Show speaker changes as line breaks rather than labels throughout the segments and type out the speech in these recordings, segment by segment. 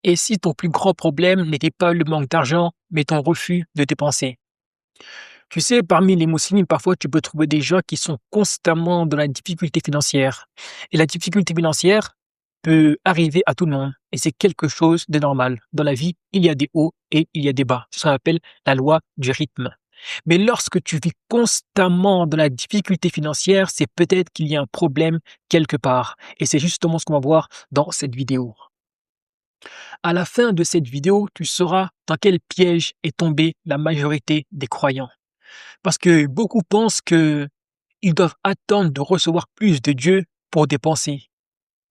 Et si ton plus grand problème n'était pas le manque d'argent, mais ton refus de dépenser? Tu sais, parmi les musulmans, parfois, tu peux trouver des gens qui sont constamment dans la difficulté financière. Et la difficulté financière peut arriver à tout le monde. Et c'est quelque chose de normal. Dans la vie, il y a des hauts et il y a des bas. C'est ce qu'on appelle la loi du rythme. Mais lorsque tu vis constamment dans la difficulté financière, c'est peut-être qu'il y a un problème quelque part. Et c'est justement ce qu'on va voir dans cette vidéo. À la fin de cette vidéo, tu sauras dans quel piège est tombée la majorité des croyants. Parce que beaucoup pensent que ils doivent attendre de recevoir plus de Dieu pour dépenser,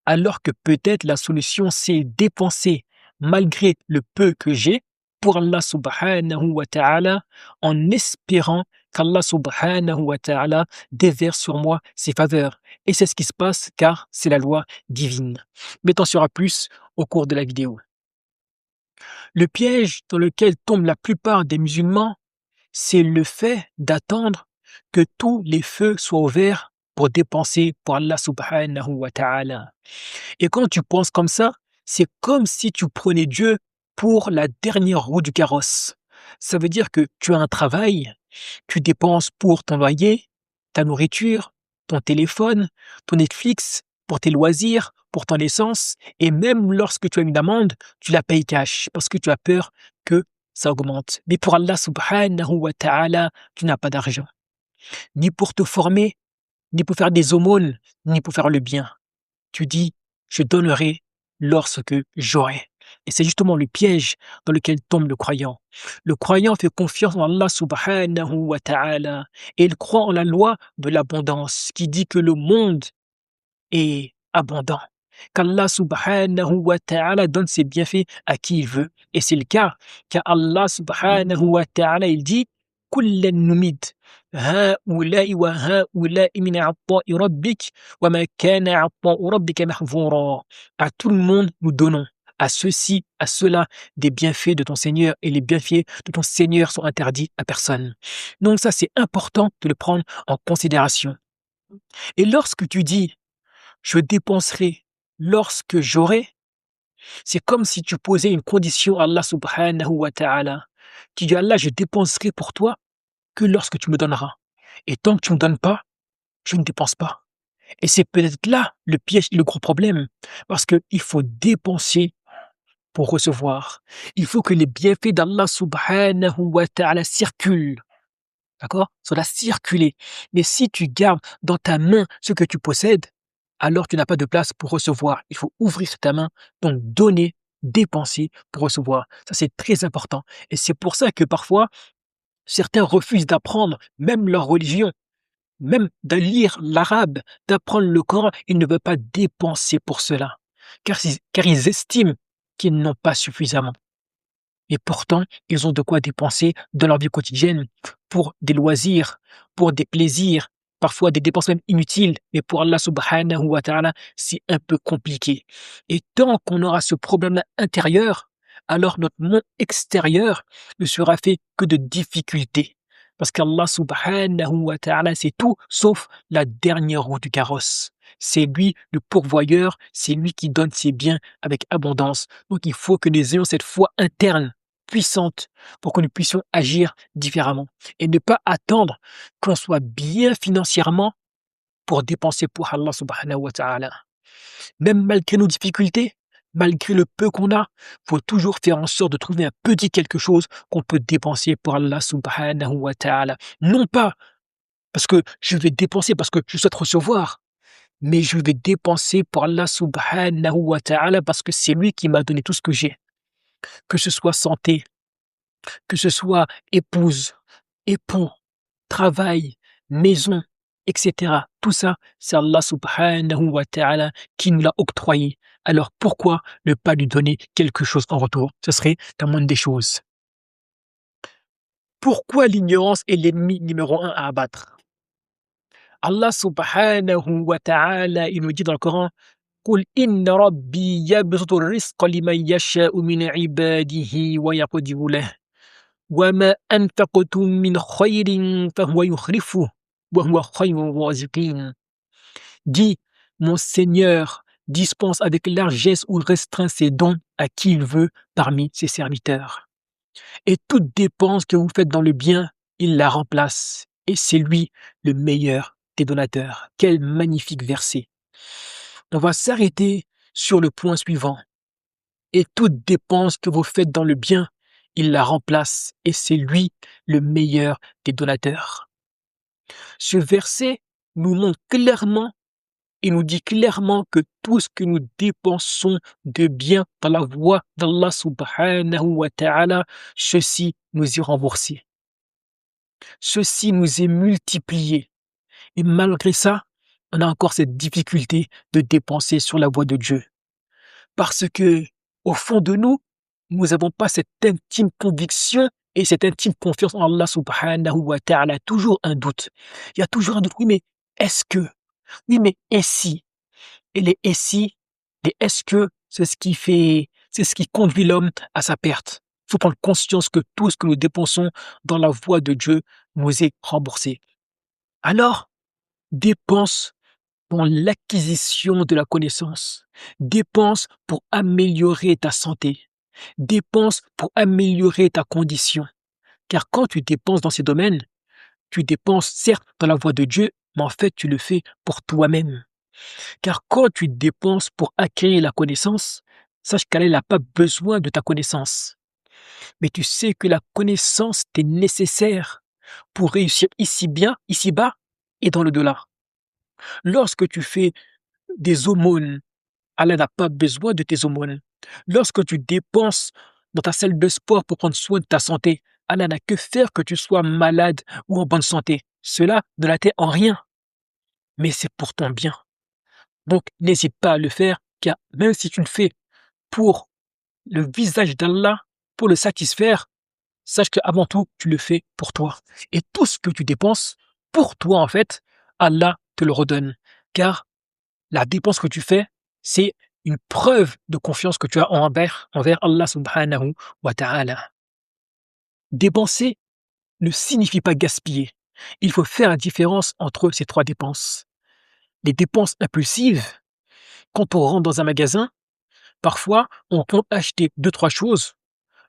alors que peut-être la solution c'est dépenser malgré le peu que j'ai pour Allah subhanahu wa ta'ala en espérant qu'Allah subhanahu wa ta'ala déverse sur moi ses faveurs. Et c'est ce qui se passe car c'est la loi divine. Mais t'en sauras plus au cours de la vidéo. Le piège dans lequel tombent la plupart des musulmans, c'est le fait d'attendre que tous les feux soient ouverts pour dépenser pour Allah subhanahu wa ta'ala. Et quand tu penses comme ça, c'est comme si tu prenais Dieu pour la dernière roue du carrosse. Ça veut dire que tu as un travail, tu dépenses pour ton loyer, ta nourriture, ton téléphone, ton Netflix, pour tes loisirs, pour ton essence, et même lorsque tu as une amende, tu la payes cash parce que tu as peur que ça augmente. Mais pour Allah subhanahu wa ta'ala, tu n'as pas d'argent, ni pour te former, ni pour faire des aumônes, ni pour faire le bien. Tu dis, je donnerai lorsque j'aurai. Et c'est justement le piège dans lequel tombe le croyant. Le croyant fait confiance en Allah subhanahu wa ta'ala et il croit en la loi de l'abondance qui dit que le monde est abondant. Qu'Allah subhanahu wa ta'ala donne ses bienfaits à qui il veut. Et c'est le cas, car Allah subhanahu wa ta'ala, il dit كُلًّا نُمِدُّ هؤلاء وهؤلاء من عطاء ربك وما كان عطاء ربك محظورا. À tout le monde, nous donnons. À ceux-ci, à ceux-là, des bienfaits de ton Seigneur, et les bienfaits de ton Seigneur sont interdits à personne. Donc ça, c'est important de le prendre en considération. Et lorsque tu dis je dépenserai lorsque j'aurai, c'est comme si tu posais une condition à Allah subhanahu wa ta'ala. Tu dis Allah, je dépenserai pour toi que lorsque tu me donneras. Et tant que tu ne me donnes pas, je ne dépense pas. Et c'est peut-être là le piège, le gros problème. Parce qu'il faut dépenser pour recevoir. Il faut que les bienfaits d'Allah subhanahu wa ta'ala circulent. D'accord? Cela circuler. Mais si tu gardes dans ta main ce que tu possèdes, alors tu n'as pas de place pour recevoir. Il faut ouvrir ta main, donc donner, dépenser pour recevoir. Ça, c'est très important. Et c'est pour ça que parfois, certains refusent d'apprendre même leur religion, même de lire l'arabe, d'apprendre le Coran. Ils ne veulent pas dépenser pour cela, car ils estiment qu'ils n'ont pas suffisamment. Et pourtant, ils ont de quoi dépenser dans leur vie quotidienne pour des loisirs, pour des plaisirs, parfois des dépenses même inutiles. Mais pour Allah subhanahu wa ta'ala, c'est un peu compliqué. Et tant qu'on aura ce problème intérieur, alors notre monde extérieur ne sera fait que de difficultés. Parce qu'Allah subhanahu wa ta'ala, c'est tout sauf la dernière roue du carrosse. C'est lui le pourvoyeur, c'est lui qui donne ses biens avec abondance. Donc il faut que nous ayons cette foi interne puissante pour que nous puissions agir différemment et ne pas attendre qu'on soit bien financièrement pour dépenser pour Allah subhanahu wa ta'ala. Même malgré nos difficultés, malgré le peu qu'on a, faut toujours faire en sorte de trouver un petit quelque chose qu'on peut dépenser pour Allah subhanahu wa ta'ala. Non pas parce que je vais dépenser parce que je souhaite recevoir, mais je vais dépenser pour Allah subhanahu wa ta'ala parce que c'est lui qui m'a donné tout ce que j'ai. Que ce soit santé, que ce soit épouse, époux, travail, maison, etc. Tout ça, c'est Allah subhanahu wa ta'ala qui nous l'a octroyé. Alors pourquoi ne pas lui donner quelque chose en retour? Ce serait la moindre des choses. Pourquoi l'ignorance est l'ennemi numéro un à abattre? Allah subhanahu wa ta'ala, il nous dit dans le Coran, قل إن ربي يبسط الرزق لمن يشاء من عباده ويقدر له وما أنفقتم من خير فهو يخلفه وهو خير الرازقين. Dis, mon Seigneur dispense avec largesse ou restreint ses dons à qui il veut parmi ses serviteurs. Et toute dépense que vous faites dans le bien, il la remplace. Et c'est lui le meilleur des donateurs. Quel magnifique verset. On va s'arrêter sur le point suivant. Et toute dépense que vous faites dans le bien, il la remplace. Et c'est lui le meilleur des donateurs. Ce verset nous montre clairement et nous dit clairement que tout ce que nous dépensons de bien dans la voie d'Allah subhanahu wa ta'ala, ceci nous est remboursé. Ceci nous est multiplié. Et malgré ça, on a encore cette difficulté de dépenser sur la voie de Dieu. Parce que, au fond de nous, nous n'avons pas cette intime conviction et cette intime confiance en Allah subhanahu wa ta'ala. Toujours un doute. Il y a toujours un doute. Oui, mais est-ce que? Oui, mais et si? Et les et si, les est-ce que, c'est ce qui conduit l'homme à sa perte. Il faut prendre conscience que tout ce que nous dépensons dans la voie de Dieu nous est remboursé. Alors, dépense dans l'acquisition de la connaissance, dépense pour améliorer ta santé, dépense pour améliorer ta condition. Car quand tu dépenses dans ces domaines, tu dépenses certes dans la voie de Dieu, mais en fait tu le fais pour toi-même. Car quand tu dépenses pour acquérir la connaissance, sache qu'Allah n'a pas besoin de ta connaissance. Mais tu sais que la connaissance t'est nécessaire pour réussir ici-bas et dans le-delà. Lorsque tu fais des aumônes, Allah n'a pas besoin de tes aumônes. Lorsque tu dépenses dans ta salle de sport pour prendre soin de ta santé, Allah n'a que faire que tu sois malade ou en bonne santé. Cela ne la t'est en rien, mais c'est pour ton bien. Donc, n'hésite pas à le faire, car même si tu le fais pour le visage d'Allah, pour le satisfaire, sache qu'avant tout, tu le fais pour toi. Et tout ce que tu dépenses pour toi, en fait, Allah te le redonne. Car la dépense que tu fais, c'est une preuve de confiance que tu as envers Allah subhanahu wa ta'ala. Dépenser ne signifie pas gaspiller. Il faut faire la différence entre ces trois dépenses. Les dépenses impulsives, quand on rentre dans un magasin, parfois on compte acheter 2-3 choses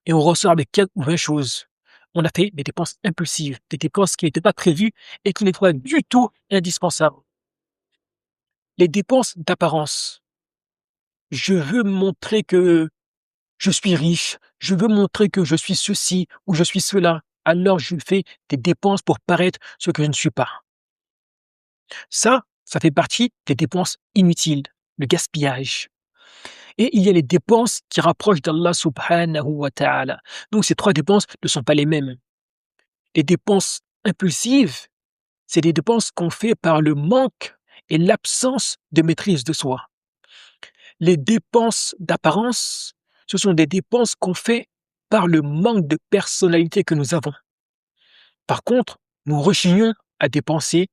et on ressort avec 4 ou 20 choses. On a fait des dépenses impulsives, des dépenses qui n'étaient pas prévues et qui n'étaient pas du tout indispensables. Les dépenses d'apparence. Je veux montrer que je suis riche, je veux montrer que je suis ceci ou je suis cela. Alors je fais des dépenses pour paraître ce que je ne suis pas. Ça fait partie des dépenses inutiles, le gaspillage. Et il y a les dépenses qui rapprochent d'Allah subhanahu wa ta'ala. Donc ces trois dépenses ne sont pas les mêmes. Les dépenses impulsives, c'est des dépenses qu'on fait par le manque et l'absence de maîtrise de soi. Les dépenses d'apparence, ce sont des dépenses qu'on fait par le manque de personnalité que nous avons. Par contre, nous rechignons à dépenser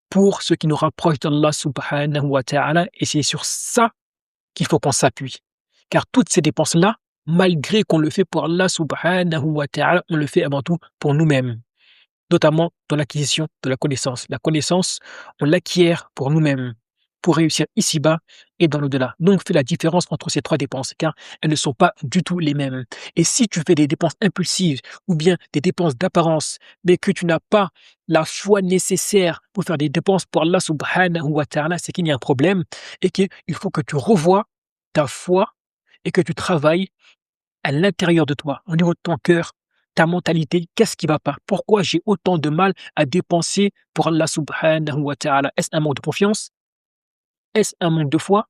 pour ce qui nous rapproche d'Allah subhanahu wa ta'ala et c'est sur ça qu'il faut qu'on s'appuie. Car toutes ces dépenses-là, malgré qu'on le fait pour Allah subhanahu wa ta'ala, on le fait avant tout pour nous-mêmes, notamment dans l'acquisition de la connaissance. La connaissance, on l'acquiert pour nous-mêmes, pour réussir ici-bas et dans l'au-delà. Donc, fais la différence entre ces trois dépenses, car elles ne sont pas du tout les mêmes. Et si tu fais des dépenses impulsives ou bien des dépenses d'apparence, mais que tu n'as pas la foi nécessaire pour faire des dépenses pour Allah subhanahu wa ta'ala, c'est qu'il y a un problème et qu'il faut que tu revoies ta foi et que tu travailles à l'intérieur de toi, au niveau de ton cœur, ta mentalité, qu'est-ce qui va pas? Pourquoi j'ai autant de mal à dépenser pour Allah subhanahu wa ta'ala? Est-ce un manque de confiance? Est-ce un manque de foi?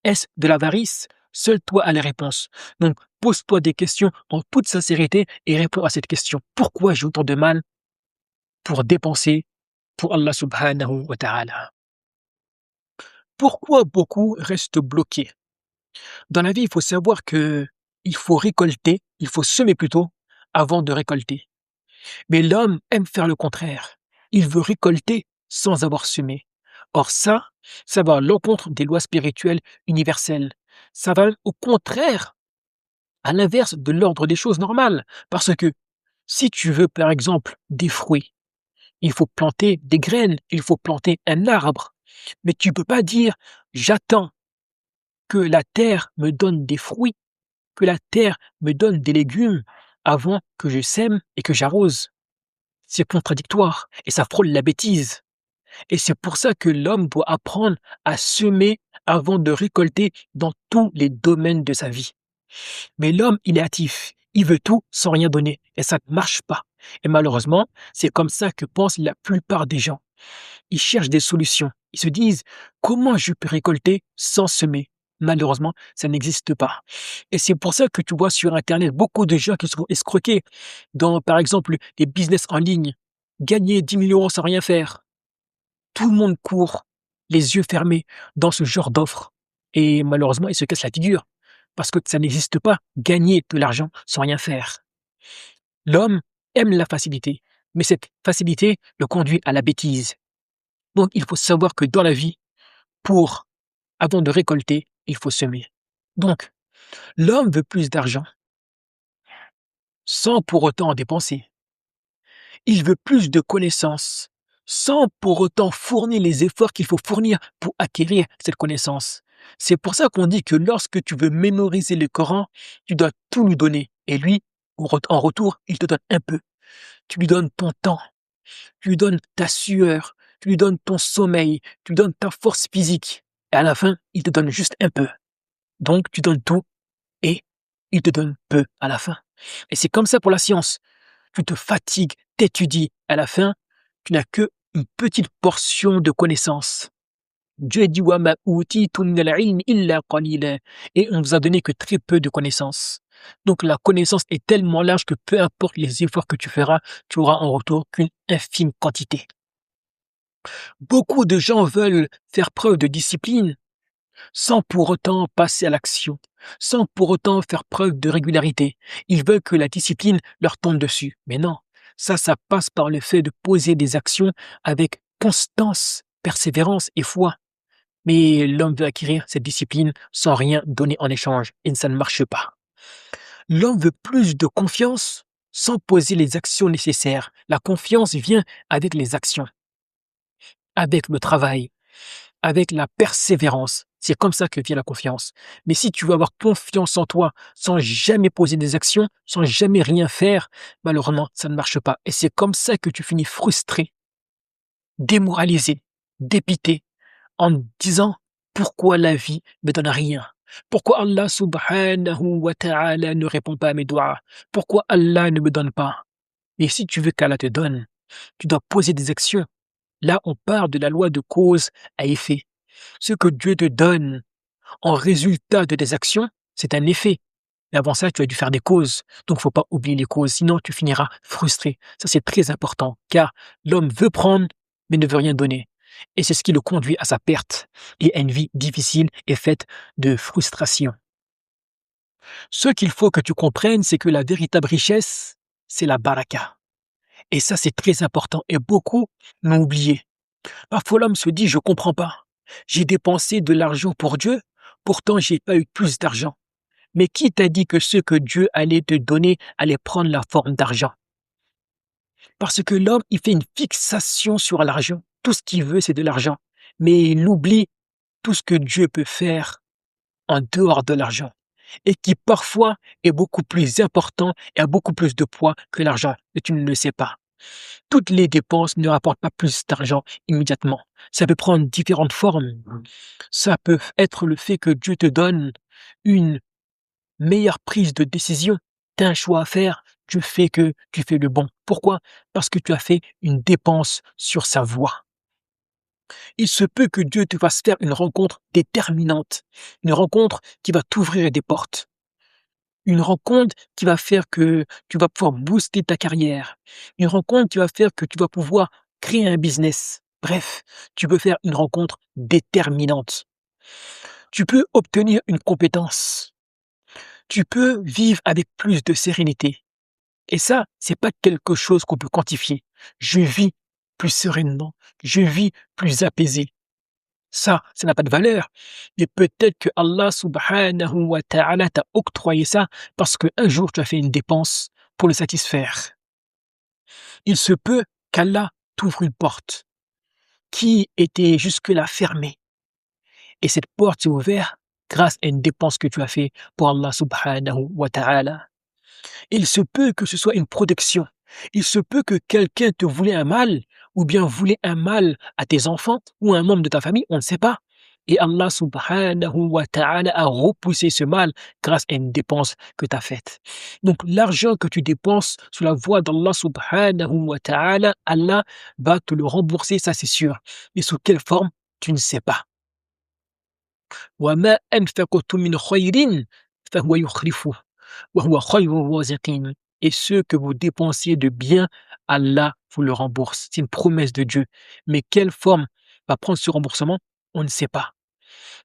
Est-ce de l'avarice? Seul toi as les réponses. Donc, pose-toi des questions en toute sincérité et réponds à cette question. Pourquoi j'ai autant de mal pour dépenser pour Allah subhanahu wa ta'ala? Pourquoi beaucoup restent bloqués? Dans la vie, il faut savoir que il faut récolter, il faut semer plutôt, avant de récolter. Mais l'homme aime faire le contraire. Il veut récolter sans avoir semé. Or ça va à l'encontre des lois spirituelles universelles. Ça va au contraire, à l'inverse de l'ordre des choses normales. Parce que si tu veux, par exemple, des fruits, il faut planter des graines, il faut planter un arbre. Mais tu ne peux pas dire, j'attends que la terre me donne des fruits, que la terre me donne des légumes avant que je sème et que j'arrose. C'est contradictoire et ça frôle la bêtise. Et c'est pour ça que l'homme doit apprendre à semer avant de récolter dans tous les domaines de sa vie. Mais l'homme, il est hâtif. Il veut tout sans rien donner. Et ça ne marche pas. Et malheureusement, c'est comme ça que pensent la plupart des gens. Ils cherchent des solutions. Ils se disent, comment je peux récolter sans semer? Malheureusement, ça n'existe pas. Et c'est pour ça que tu vois sur Internet beaucoup de gens qui se font escroquer dans, par exemple, les business en ligne. Gagner 10 000 euros sans rien faire. Tout le monde court, les yeux fermés, dans ce genre d'offres. Et malheureusement, ils se cassent la figure. Parce que ça n'existe pas, gagner de l'argent sans rien faire. L'homme aime la facilité, mais cette facilité le conduit à la bêtise. Donc, il faut savoir que dans la vie, avant de récolter, il faut semer. Donc, l'homme veut plus d'argent, sans pour autant en dépenser. Il veut plus de connaissances, sans pour autant fournir les efforts qu'il faut fournir pour acquérir cette connaissance. C'est pour ça qu'on dit que lorsque tu veux mémoriser le Coran, tu dois tout lui donner. Et lui, en retour, il te donne un peu. Tu lui donnes ton temps, tu lui donnes ta sueur, tu lui donnes ton sommeil, tu lui donnes ta force physique. Et à la fin, il te donne juste un peu. Donc, tu donnes tout et il te donne peu à la fin. Et c'est comme ça pour la science. Tu te fatigues, t'étudies. À la fin, tu n'as que une petite portion de connaissances. Dieu dit wa ma utitu minal ilmi illa qalila. Et on ne vous a donné que très peu de connaissances. Donc la connaissance est tellement large que peu importe les efforts que tu feras, tu auras en retour qu'une infime quantité. Beaucoup de gens veulent faire preuve de discipline sans pour autant passer à l'action, sans pour autant faire preuve de régularité. Ils veulent que la discipline leur tombe dessus. Mais non, ça passe par le fait de poser des actions avec constance, persévérance et foi. Mais l'homme veut acquérir cette discipline sans rien donner en échange, et ça ne marche pas. L'homme veut plus de confiance sans poser les actions nécessaires. La confiance vient avec les actions, avec le travail, avec la persévérance. C'est comme ça que vient la confiance. Mais si tu veux avoir confiance en toi sans jamais poser des actions, sans jamais rien faire, malheureusement, ça ne marche pas. Et c'est comme ça que tu finis frustré, démoralisé, dépité, en te disant pourquoi la vie me donne rien. Pourquoi Allah subhanahu wa ta'ala ne répond pas à mes doigts? Pourquoi Allah ne me donne pas? Et si tu veux qu'Allah te donne, tu dois poser des actions. Là, on part de la loi de cause à effet. Ce que Dieu te donne en résultat de tes actions, c'est un effet. Mais avant ça, tu as dû faire des causes. Donc, il ne faut pas oublier les causes, sinon tu finiras frustré. Ça, c'est très important, car l'homme veut prendre, mais ne veut rien donner. Et c'est ce qui le conduit à sa perte et à une vie difficile et faite de frustration. Ce qu'il faut que tu comprennes, c'est que la véritable richesse, c'est la baraka. Et ça, c'est très important. Et beaucoup l'ont oublié. Parfois, l'homme se dit, je comprends pas. J'ai dépensé de l'argent pour Dieu, pourtant j'ai pas eu plus d'argent. Mais qui t'a dit que ce que Dieu allait te donner allait prendre la forme d'argent? Parce que l'homme, il fait une fixation sur l'argent. Tout ce qu'il veut, c'est de l'argent. Mais il oublie tout ce que Dieu peut faire en dehors de l'argent. Et qui parfois est beaucoup plus important et a beaucoup plus de poids que l'argent. Et tu ne le sais pas. Toutes les dépenses ne rapportent pas plus d'argent immédiatement. Ça peut prendre différentes formes. Ça peut être le fait que Dieu te donne une meilleure prise de décision. Tu as un choix à faire, Dieu fait que tu fais le bon. Pourquoi? Parce que tu as fait une dépense sur sa voie. Il se peut que Dieu te fasse faire une rencontre déterminante, une rencontre qui va t'ouvrir des portes. Une rencontre qui va faire que tu vas pouvoir booster ta carrière. Une rencontre qui va faire que tu vas pouvoir créer un business. Bref, tu peux faire une rencontre déterminante. Tu peux obtenir une compétence. Tu peux vivre avec plus de sérénité. Et ça, c'est pas quelque chose qu'on peut quantifier. Je vis plus sereinement. Je vis plus apaisé. Ça n'a pas de valeur. Mais peut-être que Allah subhanahu wa ta'ala t'a octroyé ça parce qu'un jour tu as fait une dépense pour le satisfaire. Il se peut qu'Allah t'ouvre une porte qui était jusque-là fermée. Et cette porte s'est ouverte grâce à une dépense que tu as fait pour Allah subhanahu wa ta'ala. Il se peut que ce soit une protection. Il se peut que quelqu'un te voulait un mal, ou bien voulait un mal à tes enfants, ou à un membre de ta famille, on ne sait pas. Et Allah subhanahu wa ta'ala a repoussé ce mal grâce à une dépense que tu as faite. Donc l'argent que tu dépenses sous la voie d'Allah subhanahu wa ta'ala, Allah va te le rembourser, ça c'est sûr. Mais sous quelle forme, tu ne sais pas. وَمَا أَنفَقْتُم مِّنْ خَيْرٍ فَهُوَ يُخْلِفُهُ وَهُوَ خَيْرُ الرَّازِقِينَ. Et ce que vous dépensiez de bien, Allah vous le rembourse. C'est une promesse de Dieu. Mais quelle forme va prendre ce remboursement? On ne sait pas.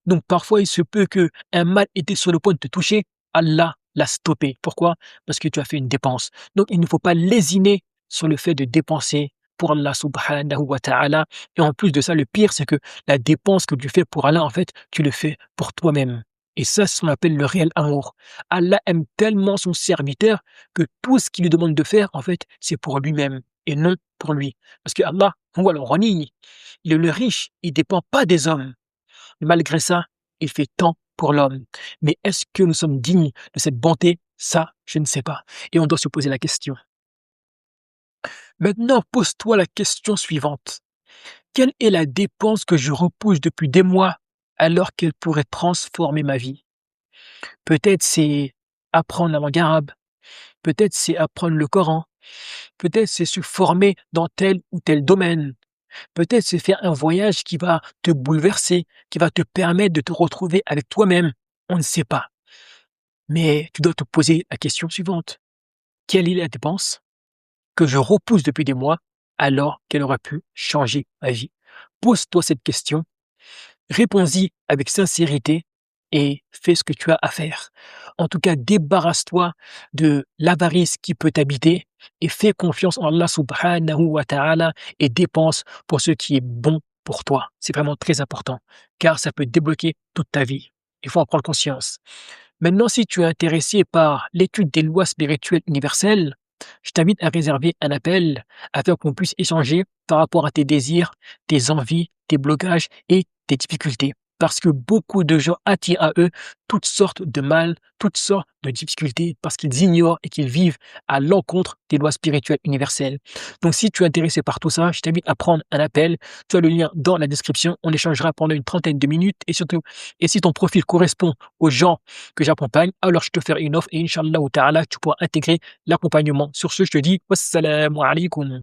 Donc parfois, il se peut que un mal était sur le point de te toucher, Allah l'a stoppé. Pourquoi? Parce que tu as fait une dépense. Donc il ne faut pas lésiner sur le fait de dépenser pour Allah subhanahu wa ta'ala. Et en plus de ça, le pire, c'est que la dépense que tu fais pour Allah, en fait, tu le fais pour toi-même. Et ça, c'est ce qu'on appelle le réel amour. Allah aime tellement son serviteur que tout ce qu'il lui demande de faire, en fait, c'est pour lui-même et non pour lui. Parce que Allah, huwa al-ghani, il est le riche, il ne dépend pas des hommes. Malgré ça, il fait tant pour l'homme. Mais est-ce que nous sommes dignes de cette bonté? Ça, je ne sais pas. Et on doit se poser la question. Maintenant, pose-toi la question suivante. Quelle est la dépense que je repousse depuis des mois alors qu'elle pourrait transformer ma vie? Peut-être c'est apprendre la langue arabe, peut-être c'est apprendre le Coran, peut-être c'est se former dans tel ou tel domaine, peut-être c'est faire un voyage qui va te bouleverser, qui va te permettre de te retrouver avec toi-même. On ne sait pas. Mais tu dois te poser la question suivante. Quelle est la dépense que je repousse depuis des mois alors qu'elle aurait pu changer ma vie? Pose-toi cette question, réponds-y avec sincérité et fais ce que tu as à faire. En tout cas, débarrasse-toi de l'avarice qui peut t'habiter et fais confiance en Allah subhanahu wa ta'ala et dépense pour ce qui est bon pour toi. C'est vraiment très important car ça peut débloquer toute ta vie. Il faut en prendre conscience. Maintenant, si tu es intéressé par l'étude des lois spirituelles universelles, je t'invite à réserver un appel afin qu'on puisse échanger par rapport à tes désirs, tes envies, tes blocages et tes difficultés. Parce que beaucoup de gens attirent à eux toutes sortes de mal, toutes sortes de difficultés, parce qu'ils ignorent et qu'ils vivent à l'encontre des lois spirituelles universelles. Donc si tu es intéressé par tout ça, je t'invite à prendre un appel. Tu as le lien dans la description. On échangera pendant une trentaine de minutes. Et surtout, et si ton profil correspond aux gens que j'accompagne, alors je te ferai une offre et Inch'Allah ta'ala, tu pourras intégrer l'accompagnement. Sur ce, je te dis wassalamu alaikum.